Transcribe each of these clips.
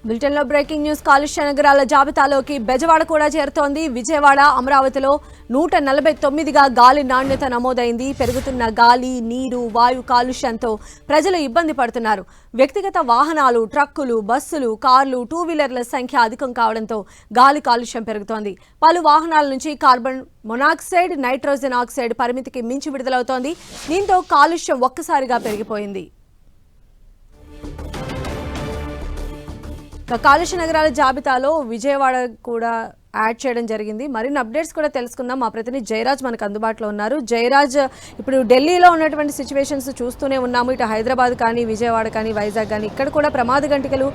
Bulletin లో breaking news. కాలుష్య నగరాల జాబితాలోకి బెజవాడ కూడా చేరుతోంది. విజయవాడ, అమరావతిలో 149గా గాలి నాణ్యత నమోదైంది. పెరుగుతున్న గాలి, నీరు, వాయు కాలుష్యంతో ప్రజలు ఇబ్బంది పడుతున్నారు. వ్యక్తిగత వాహనాలు, ట్రక్కులు, బస్సులు, కార్లు, టూ వీలర్ల సంఖ్య అధికం కావడంతో గాలి కాలుష్యం పెరుగుతోంది. పలు వాహనాల నుంచి కార్బన్ మొనాక్సైడ్, నైట్రోజన్ ఆక్సైడ్ పరిమితికి మించి విడుదలవుతోంది. దీంతో కాలుష్యం ఒక్కసారిగా పెరిగిపోయింది. కాలుష్య నగరాల జాబితాలో విజయవాడ కూడా యాడ్ చేయడం జరిగింది. మరిన్ని అప్డేట్స్ కూడా తెలుసుకుందాం. మా ప్రతినిధి జయరాజ్ మనకు అందుబాటులో ఉన్నారు. జయరాజ్, ఇప్పుడు ఢిల్లీలో ఉన్నటువంటి సిచ్యువేషన్స్ చూస్తూనే ఉన్నాము. ఇటు హైదరాబాద్ కానీ, విజయవాడ కానీ, వైజాగ్ కానీ ఇక్కడ కూడా ప్రమాద గంటికలు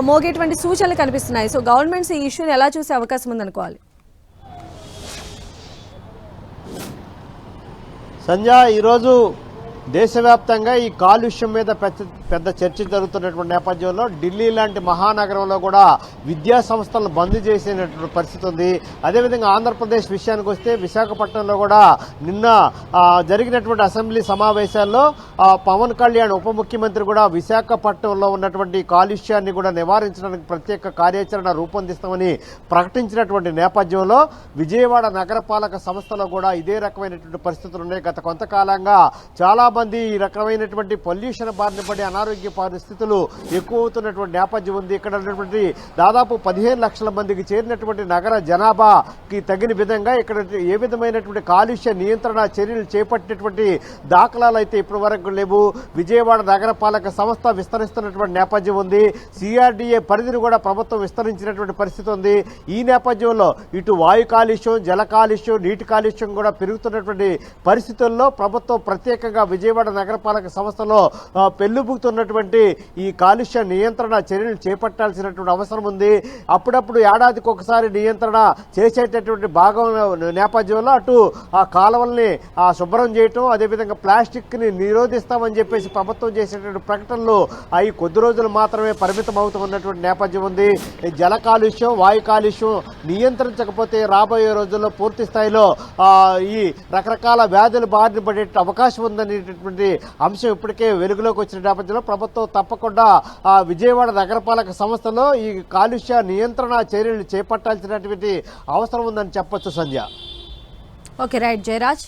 మోగేటువంటి సూచనలు కనిపిస్తున్నాయి. సో గవర్నమెంట్స్ ఈ ఇష్యూని ఎలా చూసే అవకాశం ఉందనుకోవాలి? సంధ్య, ఈరోజు దేశవ్యాప్తంగా ఈ కాలుష్యం మీద పెద్ద చర్చ జరుగుతున్నటువంటి నేపథ్యంలో ఢిల్లీ లాంటి మహానగరంలో కూడా విద్యా సంస్థలను బంద్ చేసేటువంటి పరిస్థితి ఉంది. అదేవిధంగా ఆంధ్రప్రదేశ్ విషయానికి వస్తే విశాఖపట్నంలో కూడా నిన్న జరిగినటువంటి అసెంబ్లీ సమావేశాల్లో పవన్ కళ్యాణ్ ఉప ముఖ్యమంత్రి కూడా విశాఖపట్నంలో ఉన్నటువంటి కాలుష్యాన్ని కూడా నివారించడానికి ప్రత్యేక కార్యాచరణ రూపొందిస్తామని ప్రకటించినటువంటి నేపథ్యంలో విజయవాడ నగరపాలక సంస్థలో కూడా ఇదే రకమైనటువంటి పరిస్థితులు ఉన్నాయి. గత కొంతకాలంగా చాలా మంది ఈ రకమైనటువంటి పొల్యూషన్ బారిన పడి అనారోగ్య పరిస్థితులు ఎక్కువ అవుతున్నటువంటి నేపథ్యం ఉంది. ఇక్కడ ఉన్నటువంటి దాదాపు 15 లక్షల మందికి చేరినటువంటి నగర జనాభాకి తగిన విధంగా ఇక్కడ ఏ విధమైనటువంటి కాలుష్య నియంత్రణ చర్యలు చేపట్టినటువంటి దాఖలాలు అయితే ఇప్పటి వరకు లేవు. విజయవాడ నగరపాలక సంస్థ విస్తరిస్తున్నటువంటి నేపథ్యం ఉంది. సిఆర్డీఏ పరిధిని కూడా ప్రభుత్వం విస్తరించినటువంటి పరిస్థితి ఉంది. ఈ నేపథ్యంలో ఇటు వాయు కాలుష్యం, జల కాలుష్యం, నీటి కాలుష్యం కూడా పెరుగుతున్నటువంటి పరిస్థితుల్లో ప్రభుత్వం ప్రత్యేకంగా విజయవాడ నగరపాలక సంస్థలో పెళ్లిబుకుతున్నటువంటి ఈ కాలుష్య నియంత్రణ చర్యలు చేపట్టాల్సినటువంటి అవసరం ఉంది. అప్పుడప్పుడు ఏడాదికి ఒకసారి నియంత్రణ చేసేటటువంటి భాగం నేపథ్యంలో అటు ఆ కాలువల్ని శుభ్రం చేయటం, అదేవిధంగా ప్లాస్టిక్ ని నిరోధిస్తామని చెప్పేసి ప్రభుత్వం చేసేటువంటి ప్రకటనలు అవి కొద్ది రోజులు మాత్రమే పరిమితం అవుతున్నటువంటి నేపథ్యం ఉంది. జల కాలుష్యం, వాయు కాలుష్యం నియంత్రించకపోతే రాబోయే రోజుల్లో పూర్తి స్థాయిలో ఈ రకరకాల వ్యాధులు బారిన పడే అవకాశం ఉందనేటటువంటి అంశం ఇప్పటికే వెలుగులోకి వచ్చిన నేపథ్యంలో ప్రభుత్వం తప్పకుండా విజయవాడ నగరపాలక సంస్థలో ఈ కాలుష్య నియంత్రణ చర్యలు చేపట్టాల్సినటువంటి అవసరం ఉందని చెప్పొచ్చు సంధ్య. Okay, right Jayaraj.